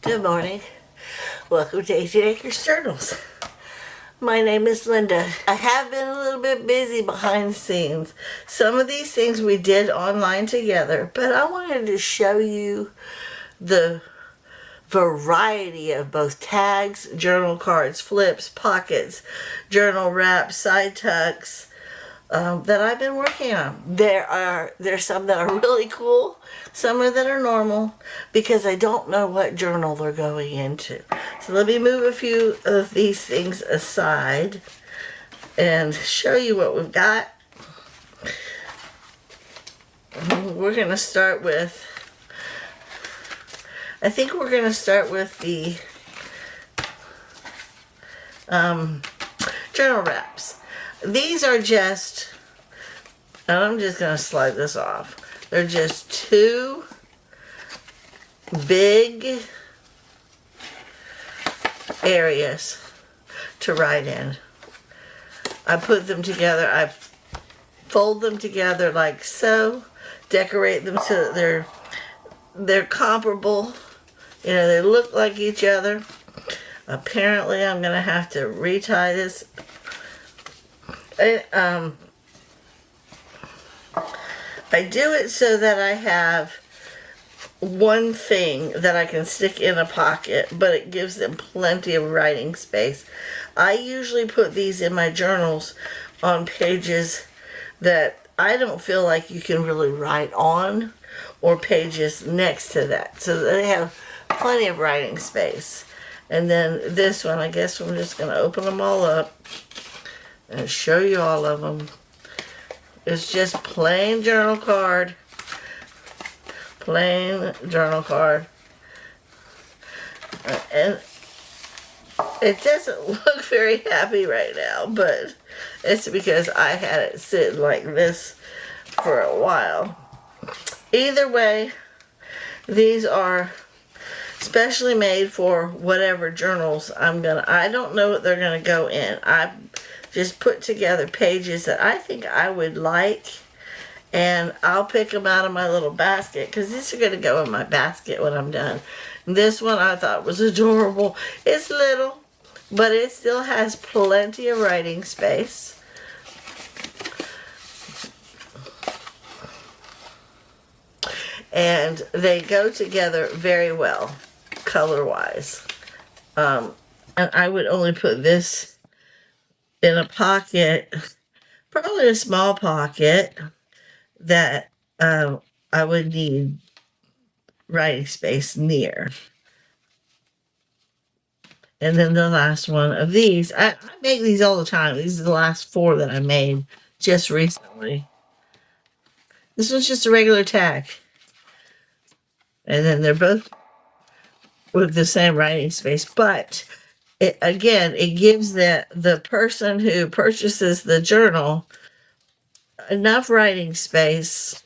Good morning. Welcome to 18 Acres Journals. My name is Linda. I have been a little bit busy behind the scenes. Some of these things we did online together, but I wanted to show you the variety of both tags, journal cards, flips, pockets, journal wraps, side tucks, that I've been working on. There's some that are really cool, some that are normal, because I don't know what journal they're going into. So let me move a few of these things aside and show you what we've got. We're going to start with, I think we're going to start with the journal wraps. These are just, and I'm just going to slide this off. They're just two big areas to write in. I put them together. I fold them together like so, decorate them so that they're comparable. You know, they look like each other. Apparently, I'm going to have to retie this. I do it so that I have one thing that I can stick in a pocket, but it gives them plenty of writing space. I usually put these in my journals on pages that I don't feel like you can really write on, or pages next to that, so that they have plenty of writing space. And then this one, I guess I'm just going to open them all up and show you all of them. It's just plain journal card. Plain journal card. And it doesn't look very happy right now, but it's because I had it sitting like this for a while. Either way, these are specially made for whatever journals I don't know what they're gonna go in. I just put together pages that I think I would like, and I'll pick them out of my little basket, because these are gonna go in my basket when I'm done. This one I thought was adorable. It's little, but it still has plenty of writing space. And they go together very well, color-wise. And I would only put this in a pocket, probably a small pocket, that I would need writing space near. And then the last one of these, I make these all the time. These are the last 4 that I made just recently. This one's just a regular tag. And then they're both with the same writing space, but it gives the person who purchases the journal enough writing space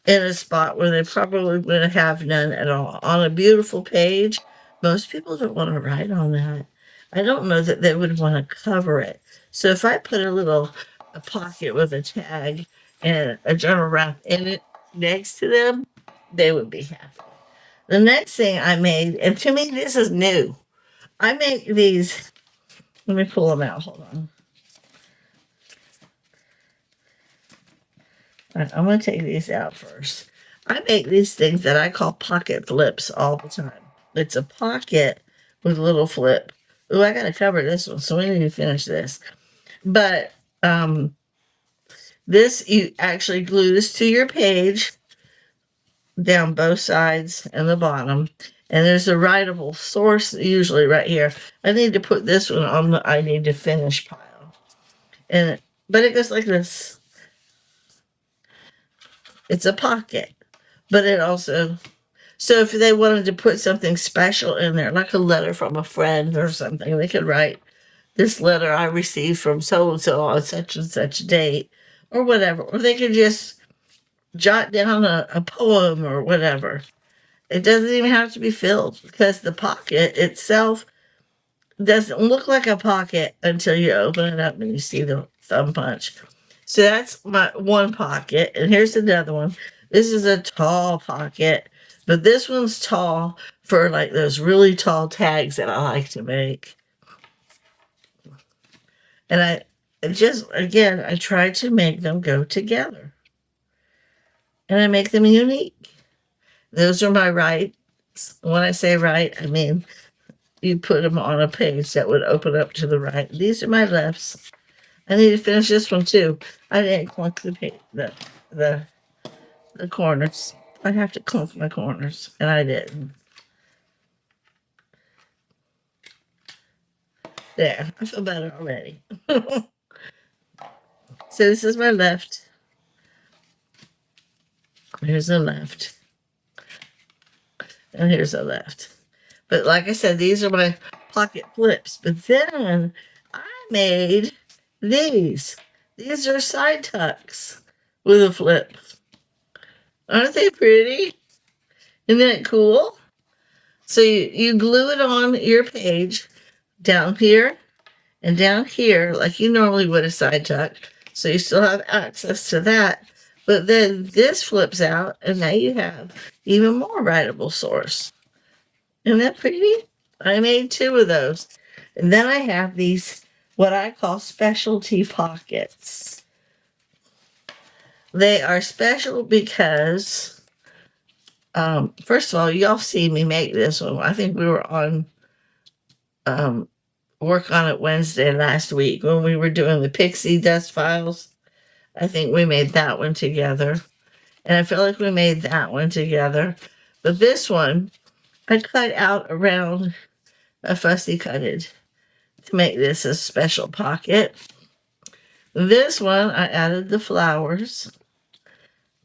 in a spot where they probably wouldn't have none at all. On a beautiful page, most people don't want to write on that. I don't know that they would want to cover it. So if I put a pocket with a tag and a journal wrap in it next to them, they would be happy. The next thing I made, and to me this is new, I make these, let me pull them out, hold on. I'm going to take these out first. I make these things that I call pocket flips all the time. It's a pocket with a little flip. Ooh, I got to cover this one, so we need to finish this. But this, you actually glue this to your page down both sides and the bottom. And there's a writable source usually right here. I need to put this one on the I need to finish pile. But it goes like this. It's a pocket, but it also, so if they wanted to put something special in there, like a letter from a friend or something, they could write, "This letter I received from so-and-so on such and such date," or whatever. Or they could just jot down a poem or whatever. It doesn't even have to be filled, because the pocket itself doesn't look like a pocket until you open it up and you see the thumb punch. So that's my one pocket. And here's another one. This is a tall pocket But this one's tall for like those really tall tags that I like to make. And I just, again, I try to make them go together. And I make them unique. Those are my rights. When I say right, I mean you put them on a page that would open up to the right. These are my lefts. I need to finish this one too. I didn't clunk the corners. I have to clunk my corners, and I didn't. There, I feel better already. So this is my left. Here's the left. And here's the left. But like I said, these are my pocket flips. But then I made these. These are side tucks with a flip. Aren't they pretty? Isn't that cool? So you glue it on your page down here and down here like you normally would a side tuck. So you still have access to that. But then this flips out and now you have even more writable source. Isn't that pretty? I made 2 of those. And then I have these, what I call specialty pockets. They are special because, first of all, y'all see me make this one. I think we were on work on it Wednesday last week when we were doing the pixie dust files. I think we made that one together. And I feel like we made that one together. But this one, I cut out around a fussy cutted to make this a special pocket. This one, I added the flowers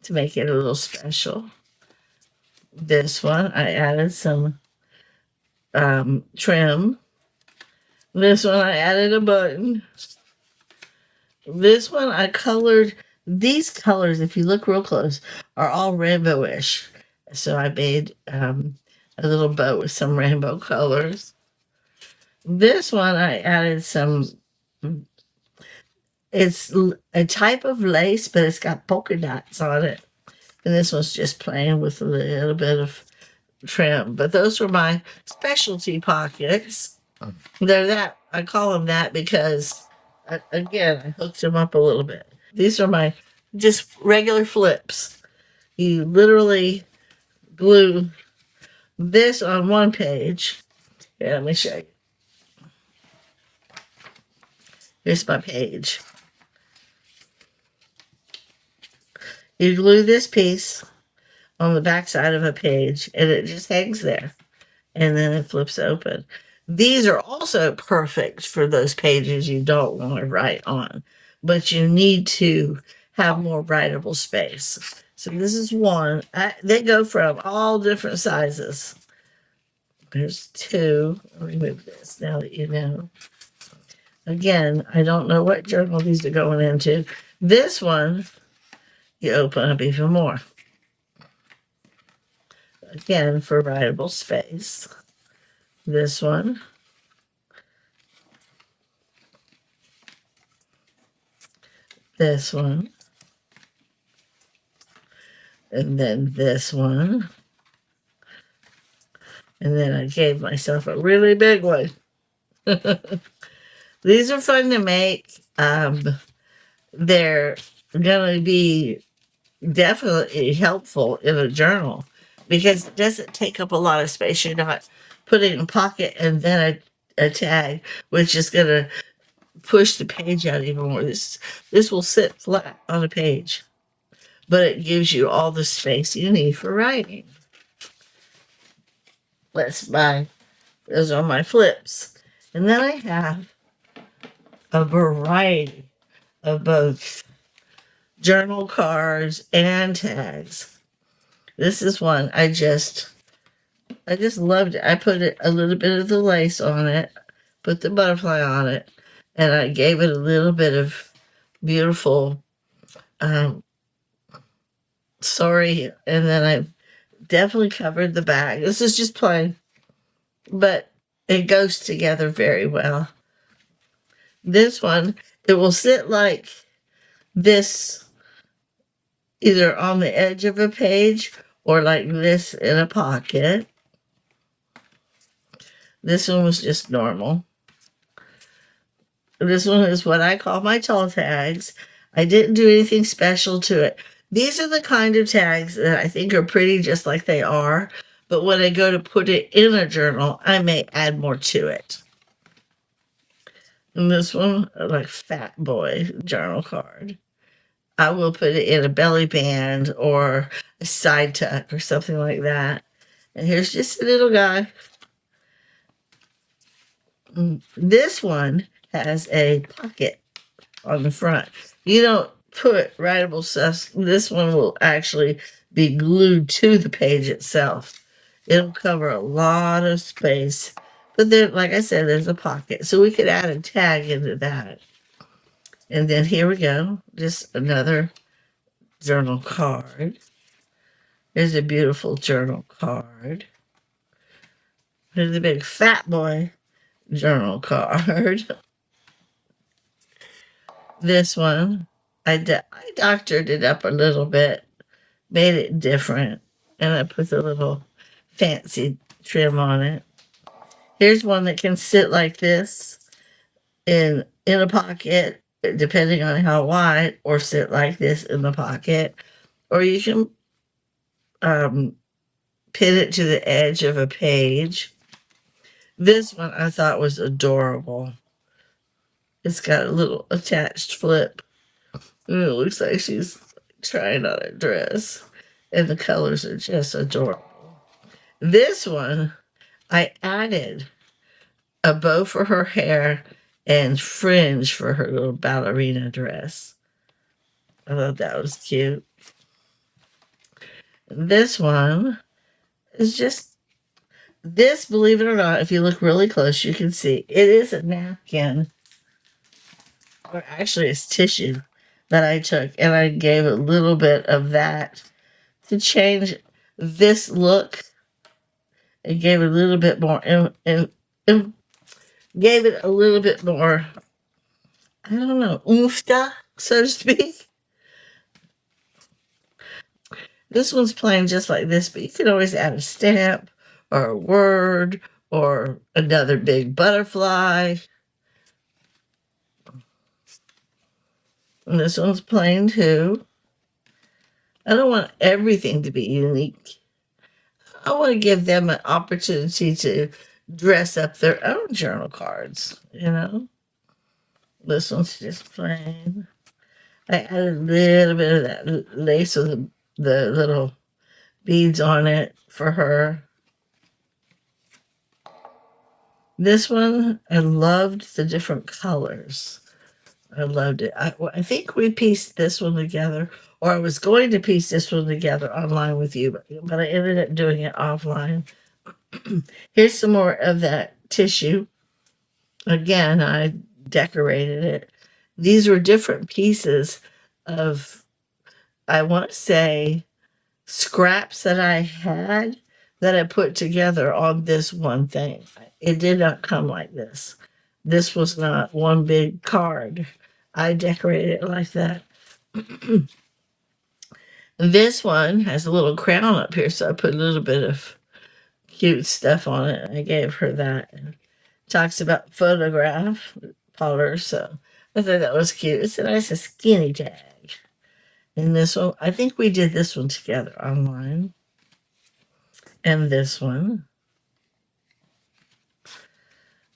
to make it a little special. This one, I added some trim. This one, I added a button. This one, I colored. These colors, if you look real close, are all rainbowish. So I made a little bow with some rainbow colors. This one, I added some, it's a type of lace, but it's got polka dots on it. And this one's just plain with a little bit of trim. But those were my specialty pockets. They're that, I call them that because, again, I hooked them up a little bit. These are my just regular flips. You literally glue this on one page. Here, let me show you. Here's my page. You glue this piece on the back side of a page, and it just hangs there. And then it flips open. These are also perfect for those pages you don't want to write on, but you need to have more writable space. So this is one. They go from all different sizes. There's 2. I'll remove this now that you know. Again, I don't know what journal these are going into. This one, you open up even more. Again, for writable space. This one. This one. And then this one. And then I gave myself a really big one. These are fun to make. They're going to be definitely helpful in a journal because it doesn't take up a lot of space. You're not putting a pocket and then a tag, which is going to push the page out even more. This will sit flat on a page, but it gives you all the space you need for writing. Those are my flips. And then I have a variety of both journal cards and tags. This is one I just loved it. I put a little bit of the lace on it, put the butterfly on it, and I gave it a little bit of beautiful sorry, and then I definitely covered the bag. This is just plain, but it goes together very well. This one, it will sit like this either on the edge of a page or like this in a pocket. This one was just normal. This one is what I call my tall tags. I didn't do anything special to it. These are the kind of tags that I think are pretty just like they are, but when I go to put it in a journal, I may add more to it. And this one, like Fat Boy journal card. I will put it in a belly band or a side tuck or something like that. And here's just a little guy. This one has a pocket on the front. You don't put writable stuff. This one will actually be glued to the page itself. It'll cover a lot of space. But then, like I said, there's a pocket. So we could add a tag into that. And then here we go. Just another journal card. Here's a beautiful journal card. Here's a big Fat Boy journal card. This one, I doctored it up a little bit, made it different, and I put the little fancy trim on it. Here's one that can sit like this in a pocket, depending on how wide, or sit like this in the pocket. Or you can pin it to the edge of a page. This one I thought was adorable. It's got a little attached flip. And it looks like she's trying on a dress. And the colors are just adorable. This one, I added a bow for her hair and fringe for her little ballerina dress. I thought that was cute. This one is just this, believe it or not, if you look really close, you can see it is a napkin. Or actually, it's tissue that I took, and I gave a little bit of that to change this look. It gave a little bit more, gave it a little bit more, I don't know, oofta, so to speak. This one's plain just like this, but you can always add a stamp or a word or another big butterfly. And this one's plain too. I don't want everything to be unique. I want to give them an opportunity to dress up their own journal cards, you know? This one's just plain. I added a little bit of that lace with the little beads on it for her. This one, I loved the different colors. I loved it. I think we pieced this one together, or I was going to piece this one together online with you, but I ended up doing it offline. Here's some more of that tissue. Again, I decorated it. These were different pieces of, I want to say, scraps that I had that I put together on this one thing. It did not come like this. This was not one big card. I decorated it like that. This one has a little crown up here, so I put a little bit of cute stuff on it. I gave her that. It talks about photograph parlor, so I thought that was cute. It's a nice skinny tag. And this one, I think we did this one together online. And this one.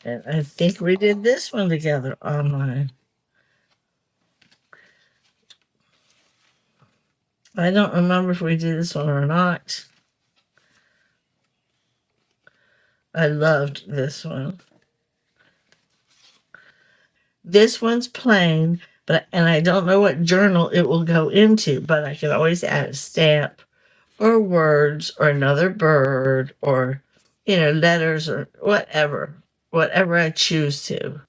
And I think we did this one together online. I don't remember if we did this one or not. I loved this one. This one's plain, and I don't know what journal it will go into, but I can always add a stamp or words or another bird or, letters or whatever I choose to.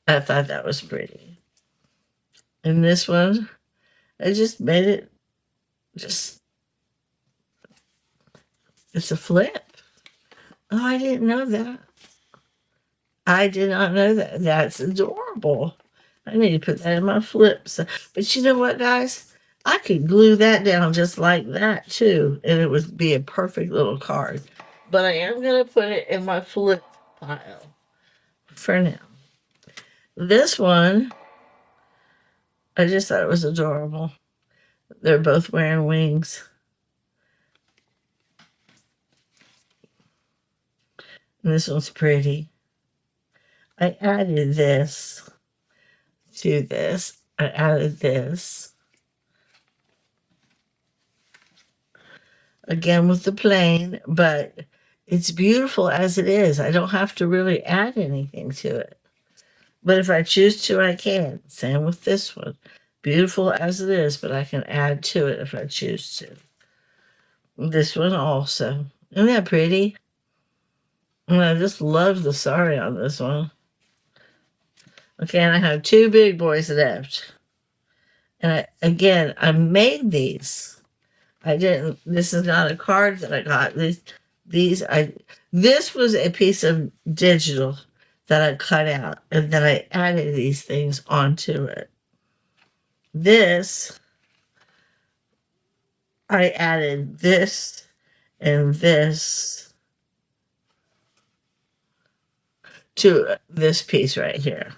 I thought that was pretty. And this one, I just made it it's a flip. Oh, I didn't know that. I did not know that. That's adorable. I need to put that in my flips. But you know what, guys? I could glue that down just like that too, and it would be a perfect little card. But I am going to put it in my flip pile for now. This one, I just thought it was adorable. They're both wearing wings. And this one's pretty. I added this to this. I added this. Again with the plain, but it's beautiful as it is. I don't have to really add anything to it. But if I choose to, I can. Same with this one. Beautiful as it is, but I can add to it if I choose to. This one also. Isn't that pretty? And I just love the sari on this one. Okay, and I have two big boys left. And I made these. I didn't. This is not a card that I got. This was a piece of digital that I cut out, and then I added these things onto it. This, I added this and this to this piece right here.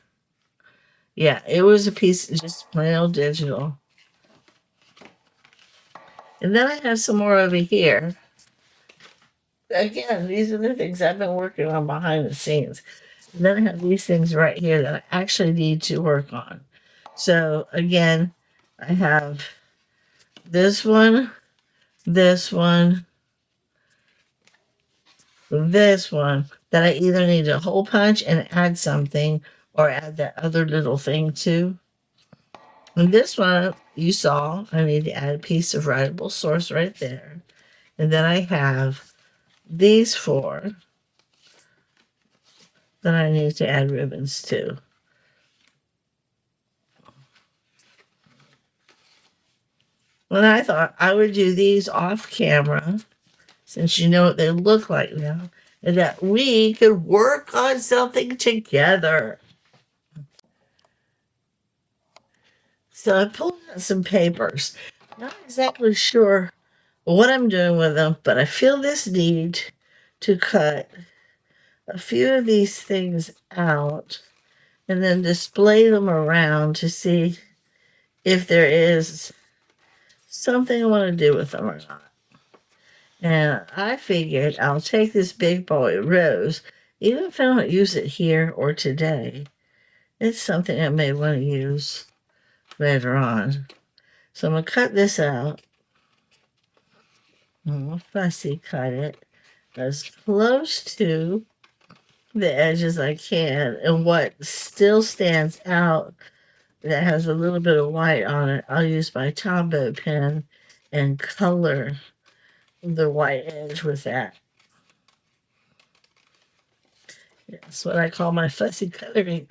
Yeah, it was a piece just plain old digital. And then I have some more over here. Again, these are the things I've been working on behind the scenes. And then I have these things right here that I actually need to work on. So again, I have this one, this one, this one that I either need to hole punch and add something or add that other little thing to. And this one you saw, I need to add a piece of writable source right there. And then I have these four that I need to add ribbons to. And I thought I would do these off camera, since you know what they look like now, and that we could work on something together. So I pulled out some papers. Not exactly sure what I'm doing with them, but I feel this need to cut a few of these things out and then display them around to see if there is something I want to do with them or not. And I figured I'll take this big boy rose, even if I don't use it here or today. It's something I may want to use later on. So I'm going to cut this out. I'm going to fussy cut it as close to the edge as I can. And what still stands out that has a little bit of white on it, I'll use my Tombow pen and color the white edge with that. That's what I call my fussy coloring.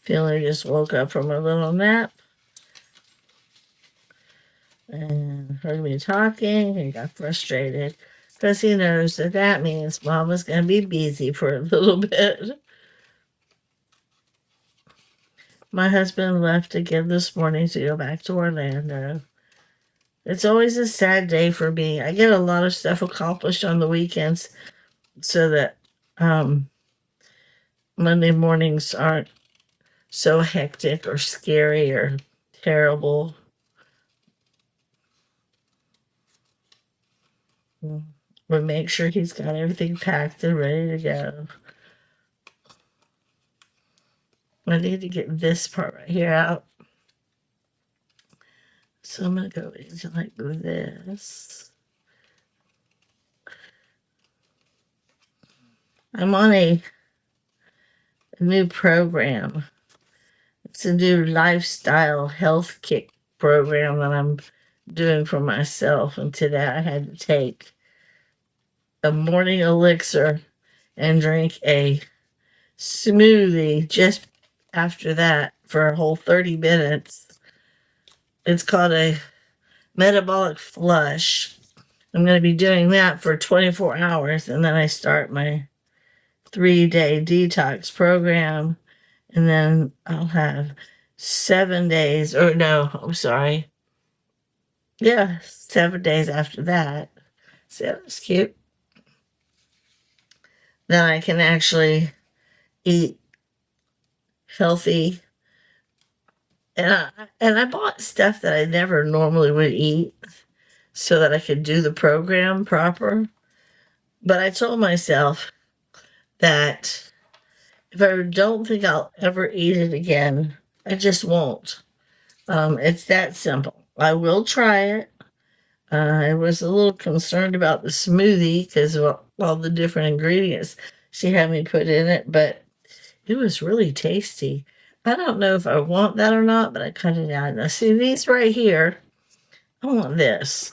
Feeler just woke up from a little nap and heard me talking and got frustrated because he knows that that means Mama's going to be busy for a little bit. My husband left again this morning to go back to Orlando. It's always a sad day for me. I get a lot of stuff accomplished on the weekends so that Monday mornings aren't so hectic or scary or terrible. But make sure he's got everything packed and ready to go. I need to get this part right here out. So I'm going to go into like this. I'm on a new program. It's a new lifestyle health kick program that I'm doing for myself. And today I had to take a morning elixir and drink a smoothie just after that for a whole 30 minutes. It's called a metabolic flush. I'm going to be doing that for 24 hours, and then I start my 3-day detox program. And then I'll have 7 days, or no, I'm sorry. Yeah, 7 days after that. See, that was cute. Then I can actually eat healthy. And I bought stuff that I never normally would eat so that I could do the program proper. But I told myself that if I don't think I'll ever eat it again, I just won't. It's that simple. I will try it. I was a little concerned about the smoothie because of all the different ingredients she had me put in it, but it was really tasty. I don't know if I want that or not, but I cut it out. Now, see these right here? I want this.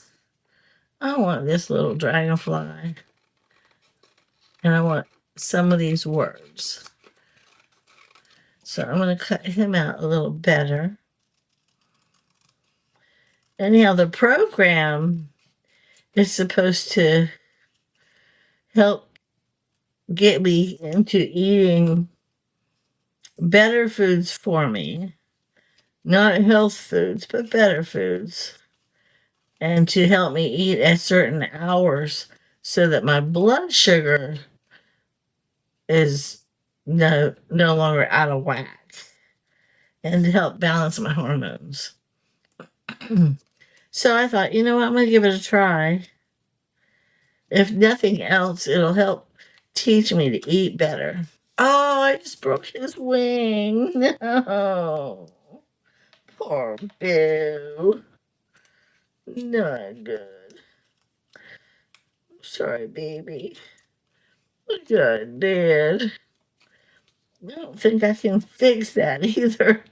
I want this little dragonfly. And I want some of these words. So I'm going to cut him out a little better. Anyhow, the program is supposed to help get me into eating better foods for me. Not health foods, but better foods. And to help me eat at certain hours so that my blood sugar is no longer out of whack, and to help balance my hormones. So I thought, you know what, I'm going to give it a try. If nothing else, it'll help teach me to eat better. Oh, I just broke his wing. No. Poor Boo. Not good. Sorry, baby. Look what I did. I don't think I can fix that either.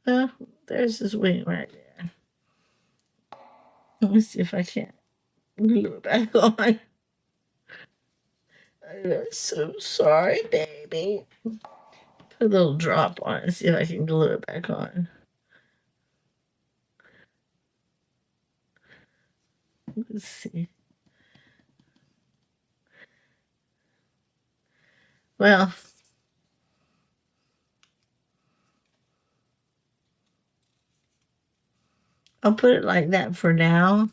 Well, there's his wing right there. Let me see if I can glue it back on. I'm so sorry, baby. Put a little drop on it and see if I can glue it back on. Let's see. Well, I'll put it like that for now.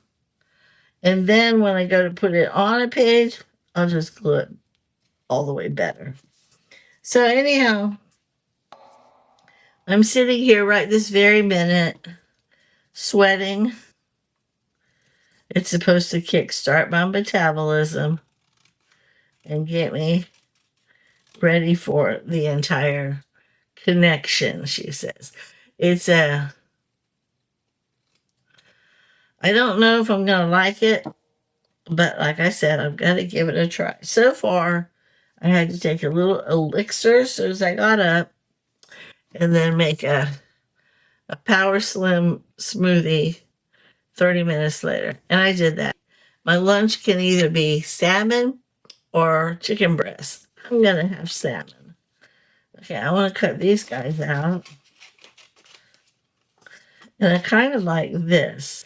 And then when I go to put it on a page, I'll just glue it all the way better. So anyhow, I'm sitting here right this very minute, sweating. It's supposed to kickstart my metabolism and get me ready for the entire connection, she says. It's I don't know if I'm going to like it, but like I said, I'm going to give it a try. So far, I had to take a little elixir as soon as I got up and then make a Power Slim smoothie 30 minutes later. And I did that. My lunch can either be salmon or chicken breast. I'm going to have salmon. Okay, I want to cut these guys out. And I kind of like this.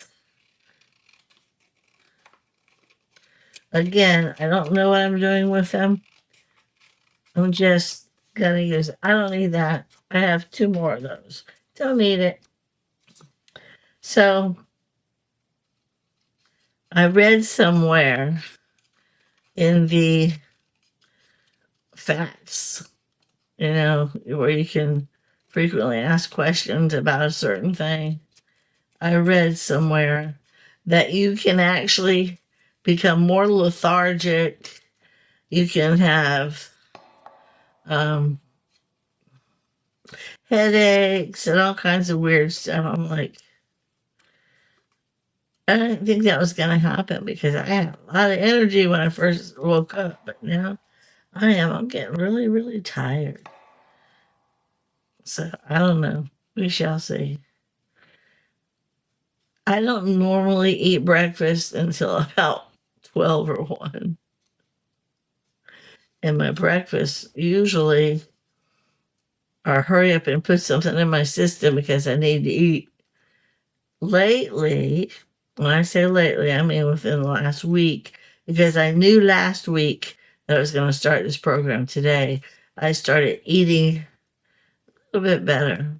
Again, I don't know what I'm doing with them. I'm just going to use it. I don't need that. I have 2 more of those. Don't need it. So, I read somewhere in the facts, where you can frequently ask questions about a certain thing. I read somewhere that you can actually become more lethargic. You can have headaches and all kinds of weird stuff. I'm like, I didn't think that was going to happen because I had a lot of energy when I first woke up, but now I'm getting really, really tired. So I don't know. We shall see. I don't normally eat breakfast until about 12 or 1. And my breakfast usually are hurry up and put something in my system because I need to eat. Lately, when I say lately, I mean within the last week, because I knew last week that I was going to start this program today. I started eating a little bit better,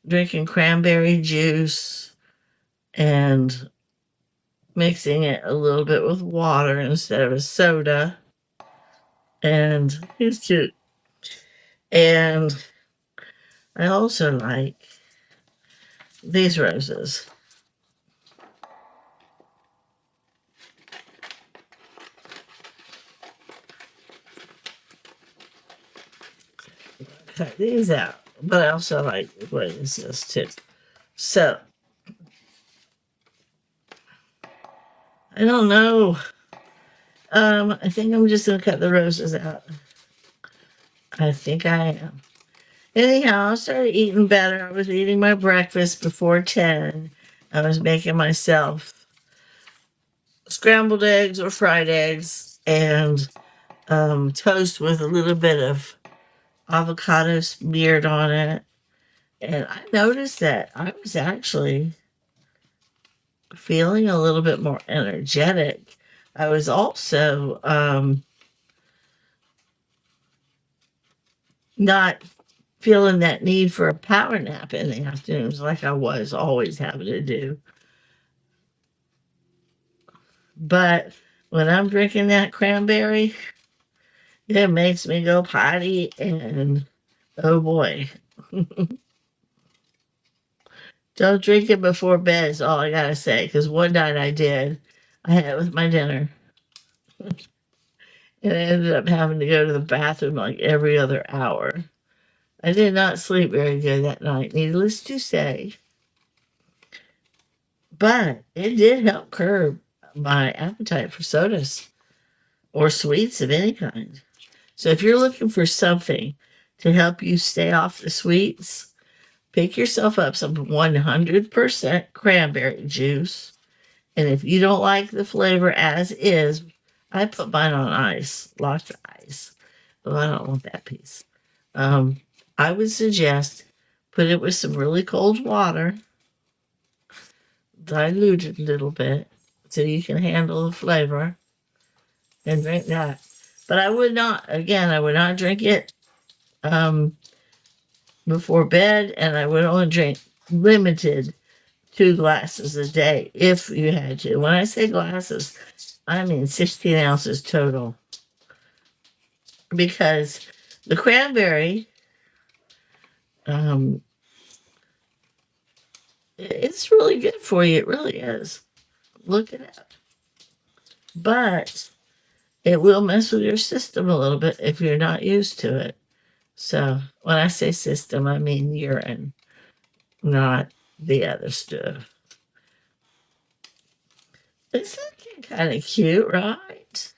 drinking cranberry juice and mixing it a little bit with water instead of a soda. And he's cute. And I also like these roses. Cut these out. But I also like the way this is too. So I don't know. I think I'm just gonna cut the roses out. I think I am. Anyhow, I started eating better. I was eating my breakfast before 10. I was making myself scrambled eggs or fried eggs and toast with a little bit of avocado smeared on it. And I noticed that I was actually feeling a little bit more energetic. I was also not feeling that need for a power nap in the afternoons like I was always having to do. But when I'm drinking that cranberry, it makes me go potty, and oh boy. Don't drink it before bed is all I gotta say, because one night I did. I had it with my dinner. And I ended up having to go to the bathroom like every other hour. I did not sleep very good that night, needless to say. But it did help curb my appetite for sodas or sweets of any kind. So if you're looking for something to help you stay off the sweets, pick yourself up some 100% cranberry juice. And if you don't like the flavor as is, I put mine on ice, lots of ice. Well, I don't want that piece. I would suggest put it with some really cold water, dilute it a little bit so you can handle the flavor and drink that. But I would not, again, I would not drink it before bed, and I would only drink limited 2 glasses a day if you had to. When I say glasses, I mean 16 ounces total. Because the cranberry, um, it's really good for you. It really is. Look it up. But it will mess with your system a little bit if you're not used to it. So when I say system, I mean urine, not the other stuff. It's looking kind of cute, right?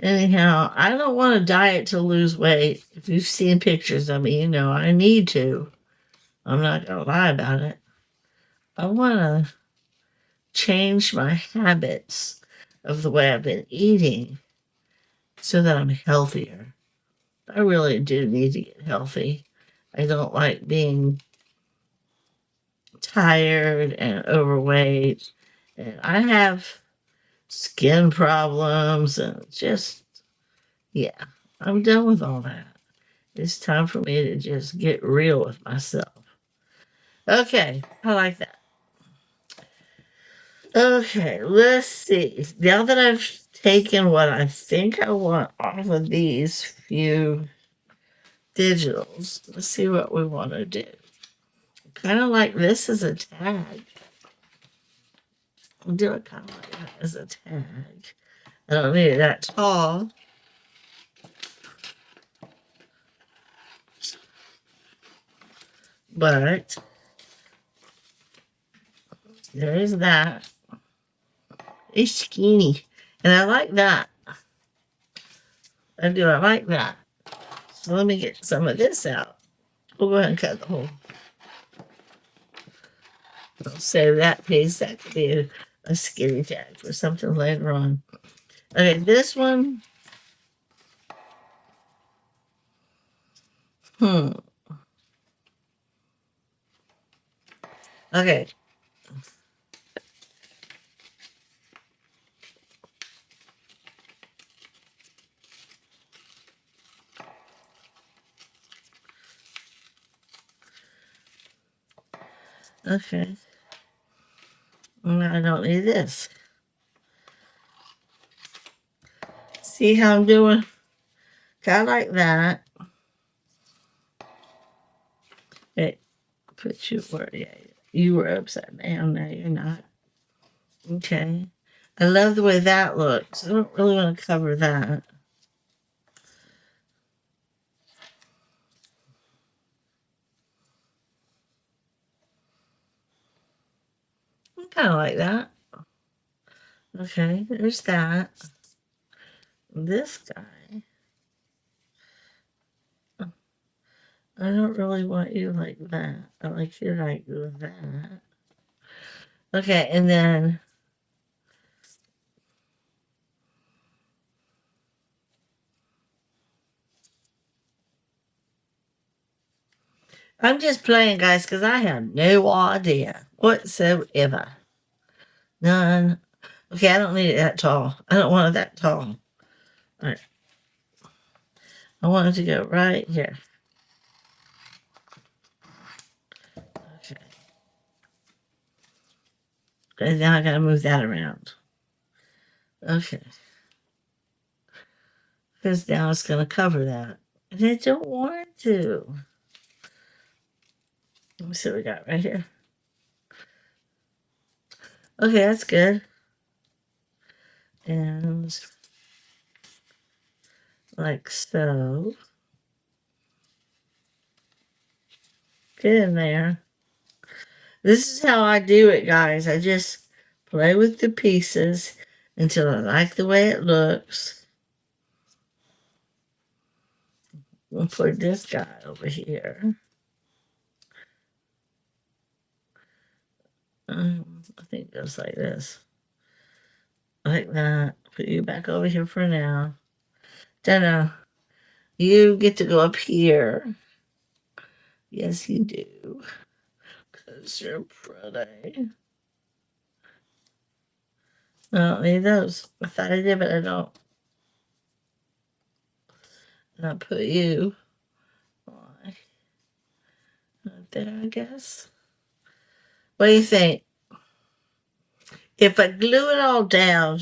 Anyhow, I don't want to diet to lose weight. If you've seen pictures of me, you know I need to. I'm not going to lie about it. I want to change my habits of the way I've been eating so that I'm healthier. I really do need to get healthy. I don't like being tired and overweight. And I have skin problems and just, yeah, I'm done with all that. It's time for me to just get real with myself. Okay, I like that. Okay, let's see. Now that I've taken what I think I want off of these few digitals, let's see what we want to do. Kind of like this as a tag. I'll do it kind of like that as a tag. I don't need it that tall. But there is that. It's skinny. And I like that. I do. I like that. So let me get some of this out. We'll go ahead and cut the hole. I'll save that piece. That could be a skinny tag for something later on. Okay, this one. Okay. Okay. I don't need this. See how I'm doing? Kind of like that. It puts you where, yeah, you were upside down. Now you're not. Okay. I love the way that looks. I don't really want to cover that. Kind of like that. Okay, there's that. This guy. I don't really want you like that. I like you like that. Okay, and then I'm just playing, guys, because I have no idea whatsoever. None. Okay, I don't need it that tall. I don't want it that tall. All right. I want it to go right here. Okay. And now I gotta move that around. Okay. Because now it's gonna cover that. And I don't want it to. Let me see what we got right here. Okay, that's good. And like so. Get in there. This is how I do it, guys. I just play with the pieces until I like the way it looks. We'll put this guy over here. I think it goes like this. Like that. Put you back over here for now. Then you get to go up here. Yes, you do. Because you're pretty. I don't need those. I thought I did, but I don't. And I'll put you right there, I guess. What do you think? If I glue it all down,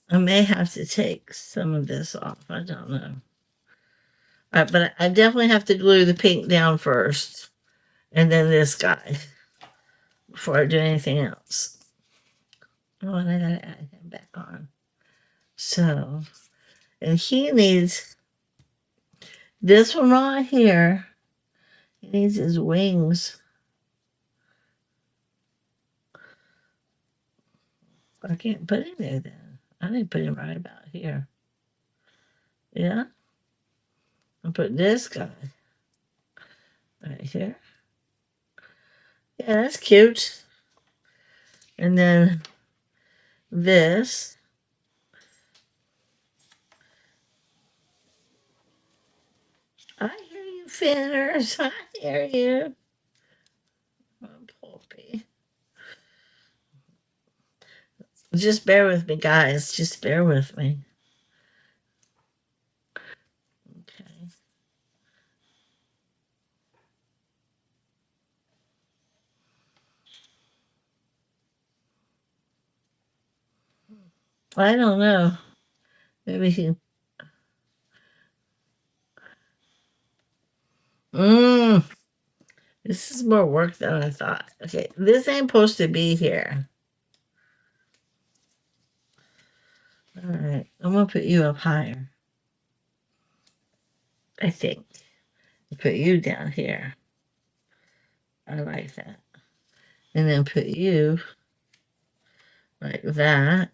I may have to take some of this off. I don't know. All right, but I definitely have to glue the pink down first. And then this guy. Before I do anything else. Oh, and I gotta add him back on. So, and he needs this one right here. He needs his wings. I can't put him there then. I need to put him right about here. Yeah? I'll put this guy right here. Yeah, that's cute. And then this. I hear you, Finners. I hear you. Oh, Poppy. Just bear with me, guys. Just bear with me. Okay. I don't know. Maybe he. This is more work than I thought. Okay, this ain't supposed to be here. All right, I'm gonna put you up higher. I think. Put you down here. I like that. And then put you like that.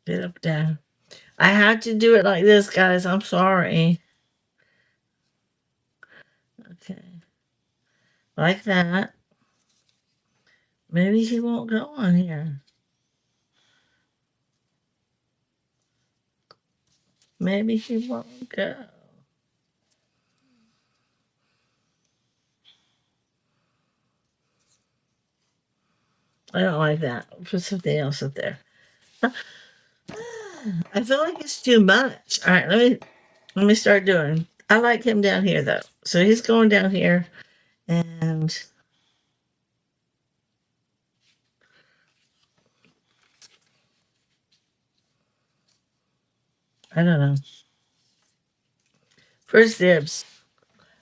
Get up down. I had to do it like this, guys. I'm sorry. Okay. Like that. Maybe he won't go on here. Maybe he won't go. I don't like that. Put something else up there. I feel like it's too much. All right, let me start doing. I like him down here though. So he's going down here, and I don't know. First dibs.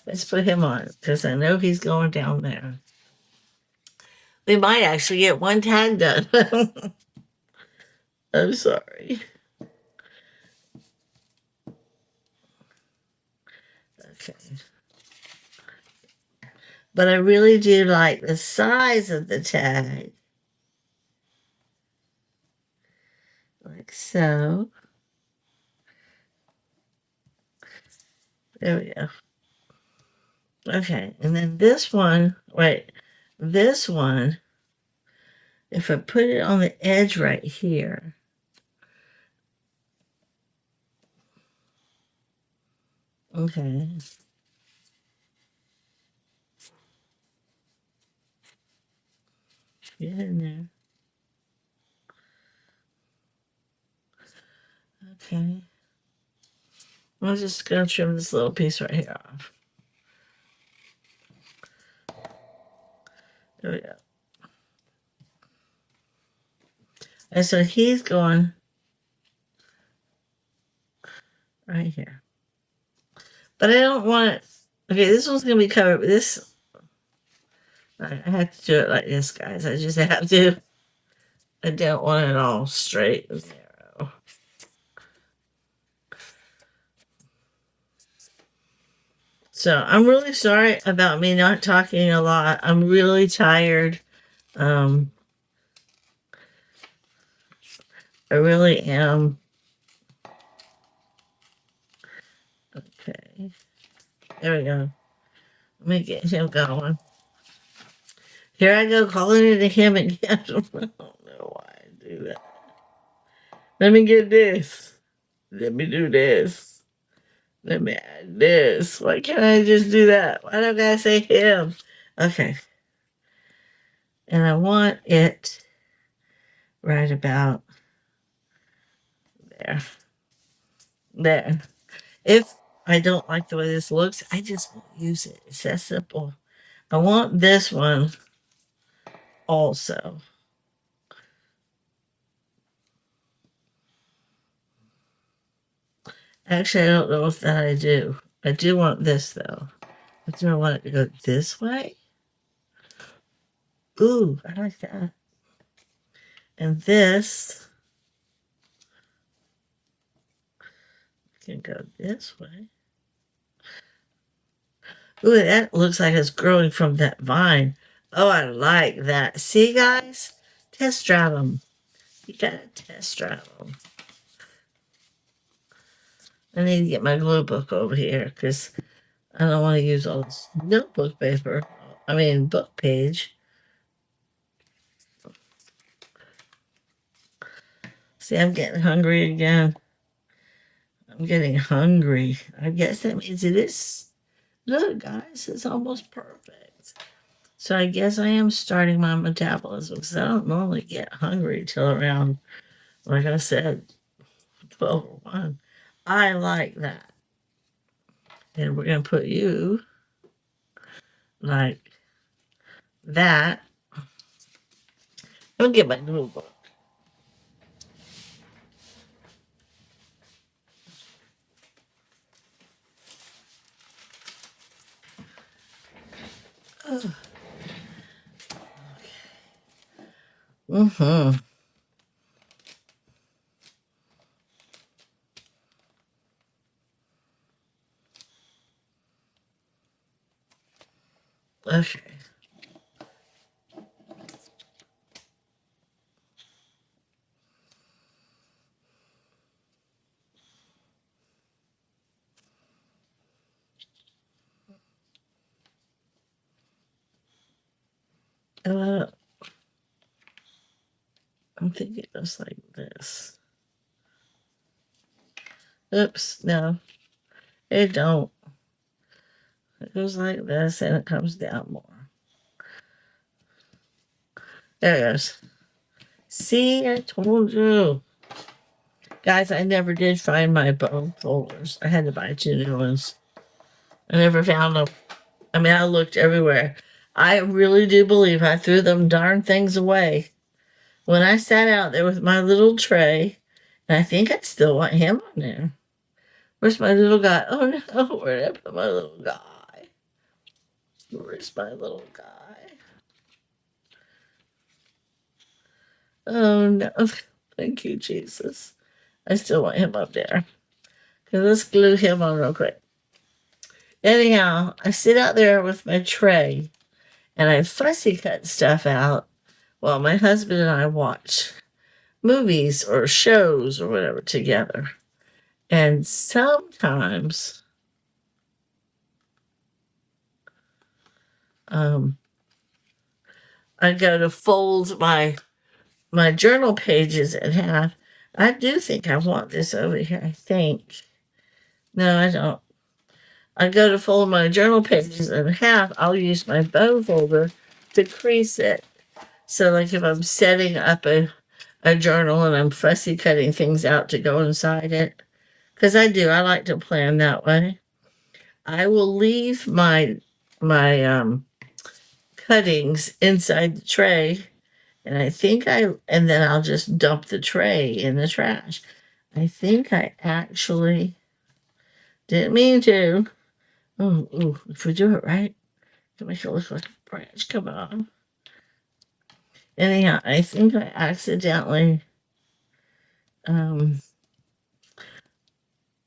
Let's put him on because I know he's going down there. We might actually get one tag done. I'm sorry. Okay. But I really do like the size of the tag. Like so. There we go. Okay, and then this one, wait, this one, if I put it on the edge right here, okay. Get in there. Okay. I'm just gonna trim this little piece right here off. There we go. And so he's going right here. But I don't want it. Okay, this one's gonna be covered with this. I have to do it like this, guys. I just have to. I don't want it all straight and narrow. So I'm really sorry about me not talking a lot. I'm really tired. I really am. Okay. There we go. Let me get him going. Here I go calling it a him again. I don't know why I do that. Let me get this. Let me do this. Let me add this. Why can't I just do that? Why don't I say him? Okay. And I want it right about there. There. If I don't like the way this looks, I just won't use it. It's that simple. I want this one also. Actually, I don't know if that I do. I do want this though. But do I want it to go this way? Ooh, I like that. And this can go this way. Ooh, that looks like it's growing from that vine. Oh, I like that. See, guys? Test drive them. You gotta test drive them. I need to get my glue book over here because I don't want to use all this notebook paper. I mean, book page. See, I'm getting hungry again. I'm getting hungry. I guess that means it is. Look, guys, it's almost perfect. So I guess I am starting my metabolism because I don't normally get hungry till around, like I said, 12 or 1. I like that. And we're going to put you like that. I'll get my glue book. Oh. Mm-hmm. Okay. Uh, I'm thinking it goes like this. Oops, no, it don't. It goes like this and it comes down more. There it goes. See, I told you. Guys, I never did find my bone folders. I had to buy 2 new ones. I never found them. I mean, I looked everywhere. I really do believe I threw them darn things away. When I sat out there with my little tray, and I think I still want him on there. Where's my little guy? Oh no, where did I put my little guy? Where's my little guy? Oh no. Thank you, Jesus. I still want him up there. Okay, let's glue him on real quick. Anyhow, I sit out there with my tray and I fussy cut stuff out while my husband and I watch movies or shows or whatever together. And sometimes I go to fold my journal pages in half. I do think I want this over here, I think. No, I don't. I go to fold my journal pages in half. I'll use my bone folder to crease it. So, like if I'm setting up a journal and I'm fussy cutting things out to go inside it, because I like to plan that way. I will leave my cuttings inside the tray, and and then I'll just dump the tray in the trash. I think I actually didn't mean to. Oh, if we do it right, it'll make it look like a branch. Come on. Anyhow, I think I accidentally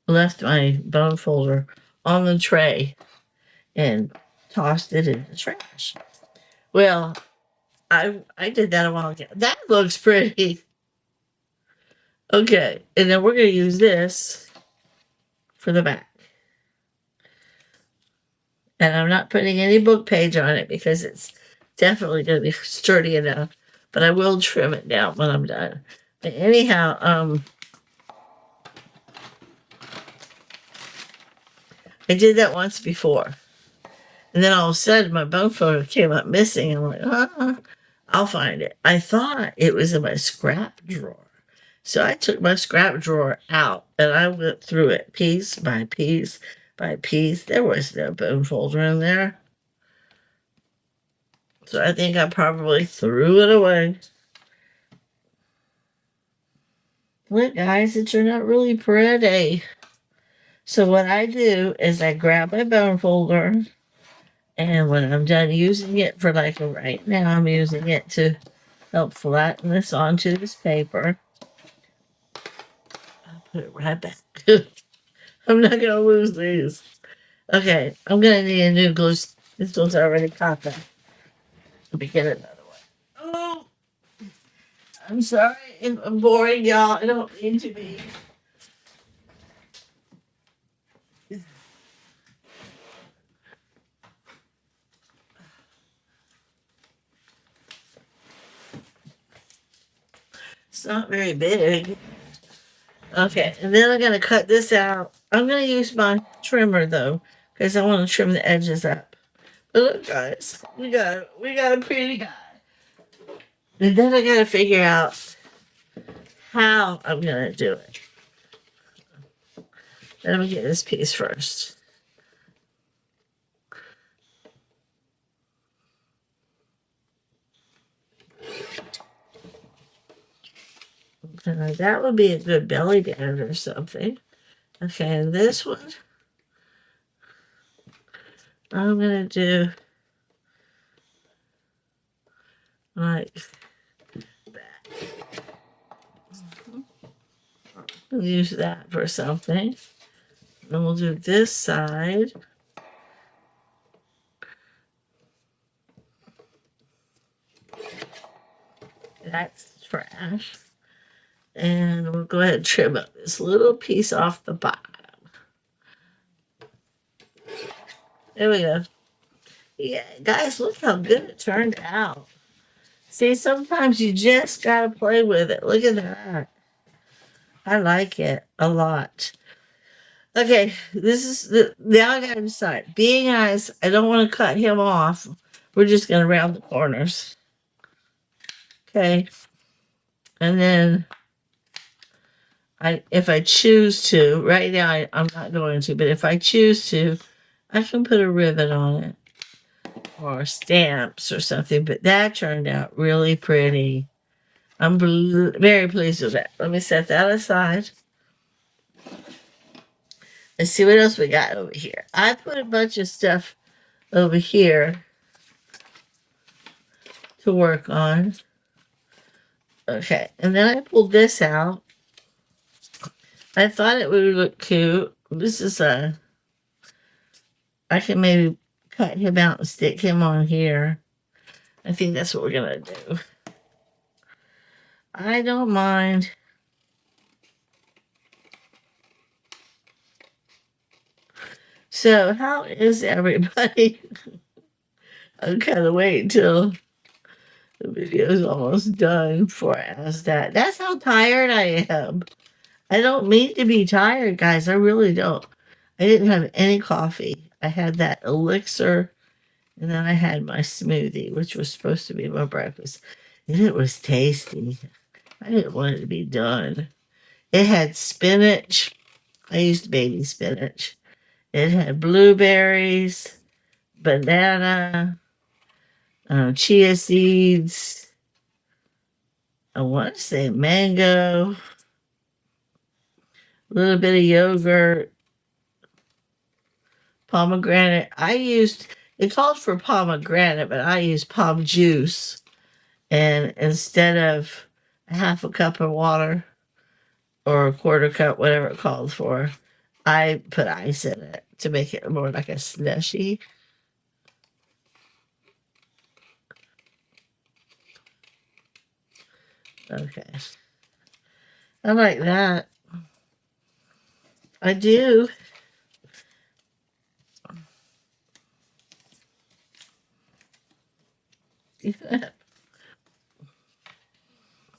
left my bone folder on the tray and tossed it in the trash. Well, I did that a while ago. That looks pretty. Okay, and then we're going to use this for the back. And I'm not putting any book page on it because it's definitely going to be sturdy enough. But I will trim it down when I'm done. But anyhow, I did that once before. And then all of a sudden, my bone folder came up missing. I'm like, I'll find it. I thought it was in my scrap drawer. So I took my scrap drawer out and I went through it piece by piece by piece. There was no bone folder in there. So I think I probably threw it away. Look, guys, it turned out really pretty. So what I do is I grab my bone folder, and when I'm done using it for right now, I'm using it to help flatten this onto this paper. I'll put it right back. I'm not going to lose these. Okay, I'm going to need a new glue. This one's already caught that. Let me get another one. Oh, I'm sorry if I'm boring y'all. I don't mean to be. It's not very big. Okay, and then I'm going to cut this out. I'm going to use my trimmer, though, because I want to trim the edges up. But look, guys, we got a pretty guy. And then I got to figure out how I'm going to do it. Let me get this piece first. That would be a good belly band or something. Okay, and this one, I'm going to do like that. We'll use that for something. Then we'll do this side. That's trash. And we'll go ahead and trim up this little piece off the bottom. There we go. Yeah, guys, look how good it turned out. See, sometimes you just gotta play with it. Look at that. I like it a lot. Okay, this is now I gotta decide. Being eyes, I don't want to cut him off. We're just gonna round the corners. Okay. And then if I choose to, right now I'm not going to, but if I choose to, I can put a ribbon on it or stamps or something, but that turned out really pretty. I'm very pleased with that. Let me set that aside. Let's see what else we got over here. I put a bunch of stuff over here to work on. Okay, and then I pulled this out. I thought it would look cute. This is I can maybe cut him out and stick him on here. I think that's what we're gonna do. I don't mind. So, how is everybody? I'm kind of waiting until the video is almost done before I ask that. That's how tired I am. I don't mean to be tired, guys. I really don't. I didn't have any coffee. I had that elixir, and then I had my smoothie, which was supposed to be my breakfast. And it was tasty. I didn't want it to be done. It had spinach. I used baby spinach. It had blueberries, banana, chia seeds. I want to say mango, a little bit of yogurt, pomegranate. It called for pomegranate, but I used pom juice. And instead of a half a cup of water or a quarter cup, whatever it called for, I put ice in it to make it more like a slushy. Okay. I like that. I do. I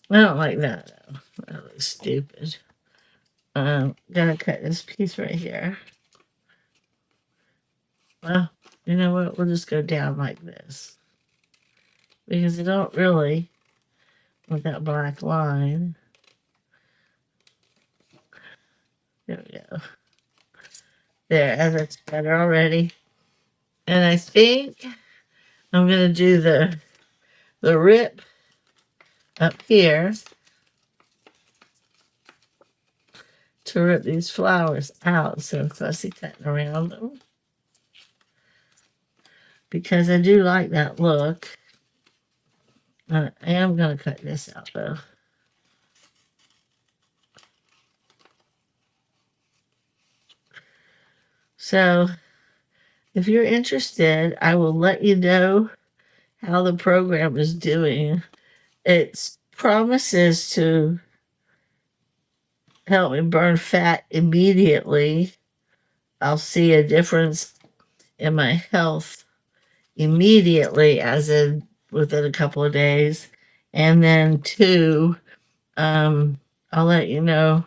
don't like that though. That looks stupid. Gotta cut this piece right here. Well, you know what? We'll just go down like this. Because I don't really want that black line. There we go. There, that's better already. And I think I'm gonna do the rip up here to rip these flowers out. So I'm fussy cutting around them. Because I do like that look. I am going to cut this out though. So if you're interested, I will let you know how the program is doing. It promises to help me burn fat immediately. I'll see a difference in my health immediately, as in within a couple of days. And then two, I'll let you know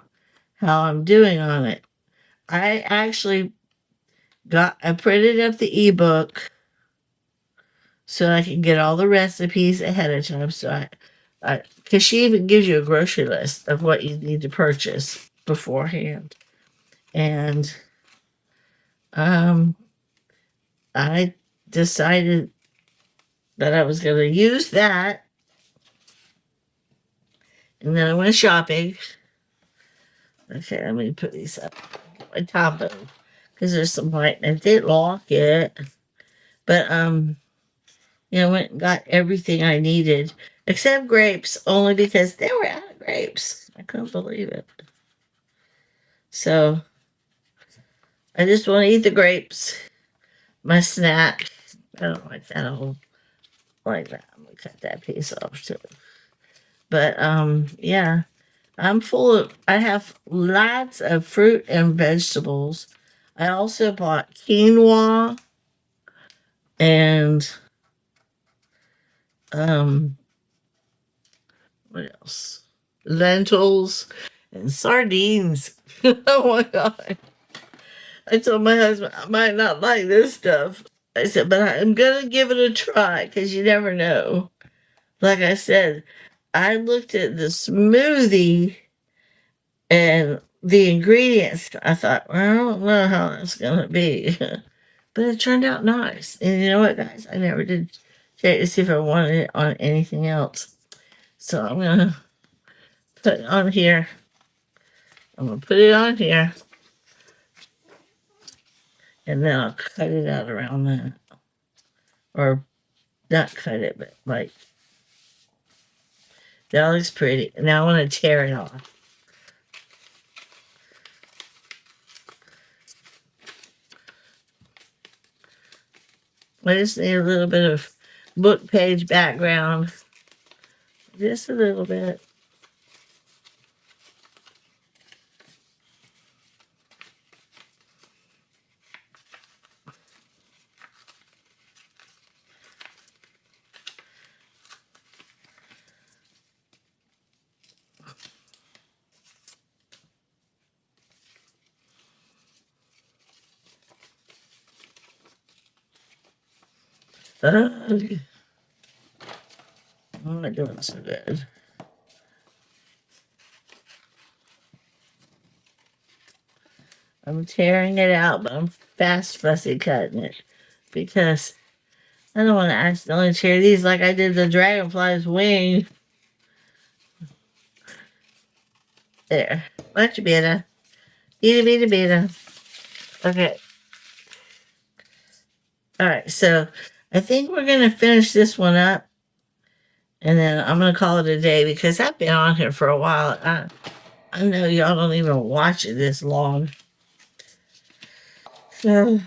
how I'm doing on it. I actually I printed up the ebook so I can get all the recipes ahead of time. So because she even gives you a grocery list of what you need to purchase beforehand. And I decided that I was going to use that. And then I went shopping. Okay, let me put these up on top of it because there's some white and I did lock it. But went and got everything I needed except grapes, only because they were out of grapes. I couldn't believe it. So I just want to eat the grapes, my snack. I don't like that whole like that. I'm gonna cut that piece off too. But yeah, I have lots of fruit and vegetables. I also bought quinoa and what else? Lentils and sardines. Oh my god. I told my husband I might not like this stuff. I said, but I'm gonna give it a try because you never know. Like I said, I looked at the smoothie and the ingredients. I thought, well, I don't know how that's gonna be. But it turned out nice. And you know what, guys? I never did check to see if I wanted it on anything else. So I'm going to put it on here. I'm going to put it on here. And then I'll cut it out around that. Or not cut it, but like, that looks pretty. Now I want to tear it off. I just need a little bit of book page background. Just a little bit. I'm not doing so good. I'm tearing it out, but I'm fast fussy cutting it because I don't want to accidentally tear these like I did the dragonfly's wing. There. Much better. Better, better. Okay. Alright, so I think we're going to finish this one up. And then I'm going to call it a day because I've been on here for a while. I know y'all don't even watch it this long. So,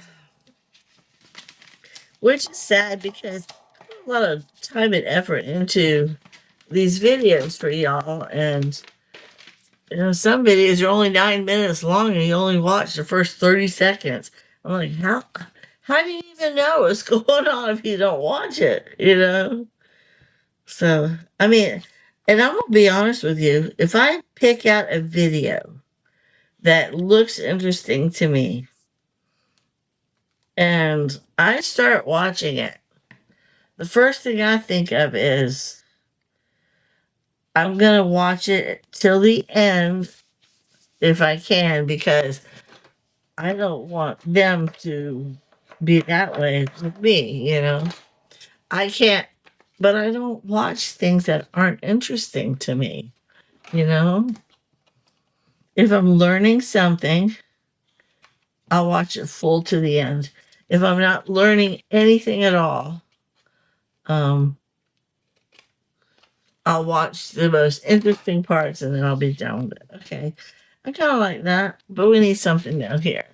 which is sad because I put a lot of time and effort into these videos for y'all. And, you know, some videos are only 9 minutes long and you only watch the first 30 seconds. I'm like, how do you even know what's going on if you don't watch it, you know? So, I mean, and I'm going to be honest with you. If I pick out a video that looks interesting to me and I start watching it, the first thing I think of is I'm going to watch it till the end if I can because I don't want them to be that way with me, you know? I can't, but I don't watch things that aren't interesting to me, you know? If I'm learning something, I'll watch it full to the end. If I'm not learning anything at all, um, I'll watch the most interesting parts and then I'll be done with it. Okay. I kind of like that, but we need something down here.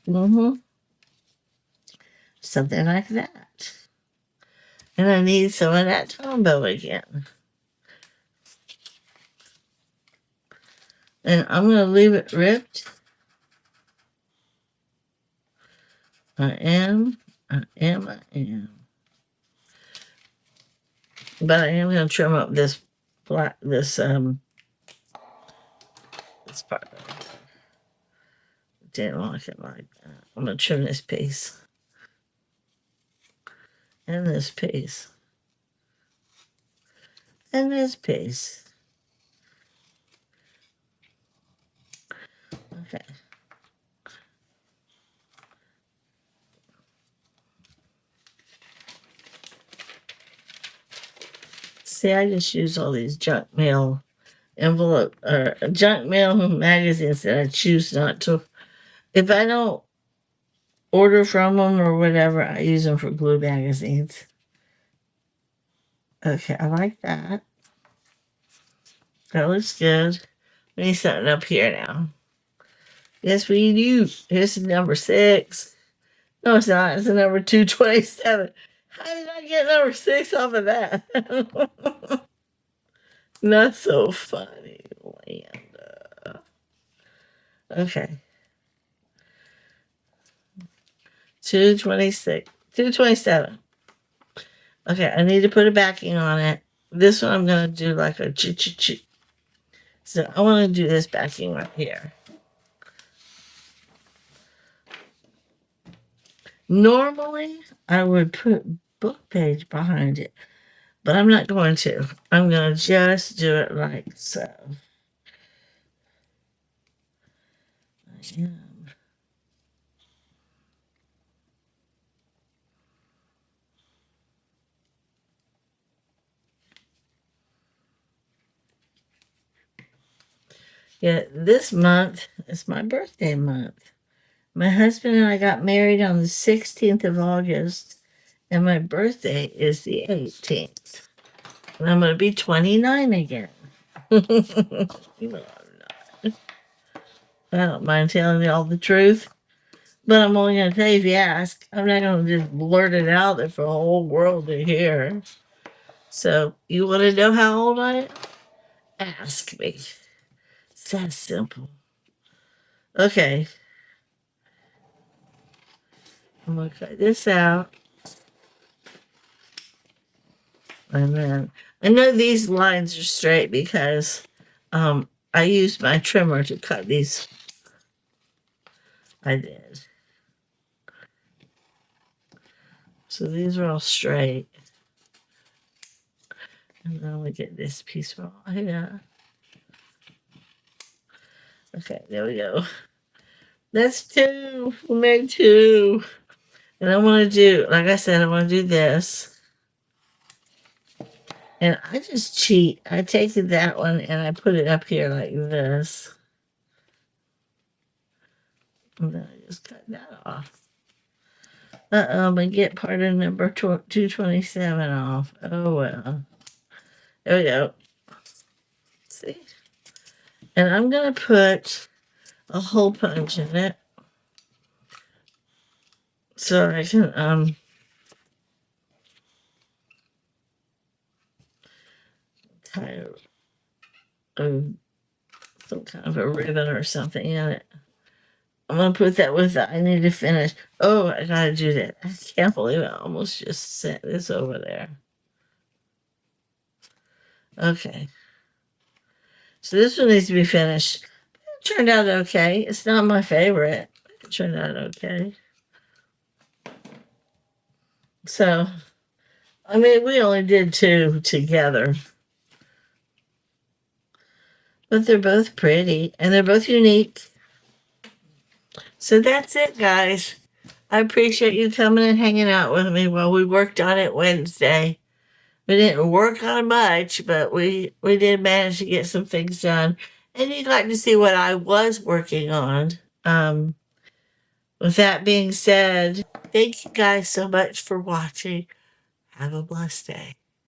Mm-hmm. Something like that. And I need some of that Tombow again. And I'm going to leave it ripped. I am. But I am going to trim up this black, this part. Didn't like it like that. I'm going to trim this piece. And this piece. And this piece. Okay. See, I just use all these junk mail envelope or junk mail magazines that I choose not to. If I don't order from them or whatever, I use them for glue magazines. Okay, I like that. That looks good. We need something up here now. Yes, we do. Here's number 6. No, it's not. It's a number 227. How did I get number 6 off of that? Not so funny, Landa. Okay. 226. 227. Okay, I need to put a backing on it. This one I'm going to do like a ch-ch-ch. So I want to do this backing right here. Normally, I would put book page behind it, but I'm not going to. I'm going to just do it like so. Yeah, this month is my birthday month. My husband and I got married on the 16th of August, and my birthday is the 18th. And I'm going to be 29 again. No, I'm not. I don't mind telling you all the truth, but I'm only going to tell you if you ask. I'm not going to just blurt it out there for the whole world to hear. So, you want to know how old I am? Ask me. It's that simple. Okay. I'm going to cut this out. And then I know these lines are straight because I used my trimmer to cut these. I did. So these are all straight. And then we get this piece wrong. Yeah. Okay, there we go. That's two. We made two. And I want to do, like I said, I want to do this. And I just cheat. I take that one and I put it up here like this. And then I just cut that off. I get part of number 227 off. Oh, well. There we go. See? And I'm going to put a hole punch in it. So I can, tie some kind of a ribbon or something in it. I'm going to put that with it. I need to finish. Oh, I got to do that. I can't believe I almost just sent this over there. Okay. So this one needs to be finished. It turned out okay. It's not my favorite. It turned out okay. So, I mean, we only did two together. But they're both pretty and they're both unique. So that's it, guys. I appreciate you coming and hanging out with me while we worked on it Wednesday. We didn't work on much, but we did manage to get some things done. And you got to see what I was working on. With that being said, thank you guys so much for watching. Have a blessed day.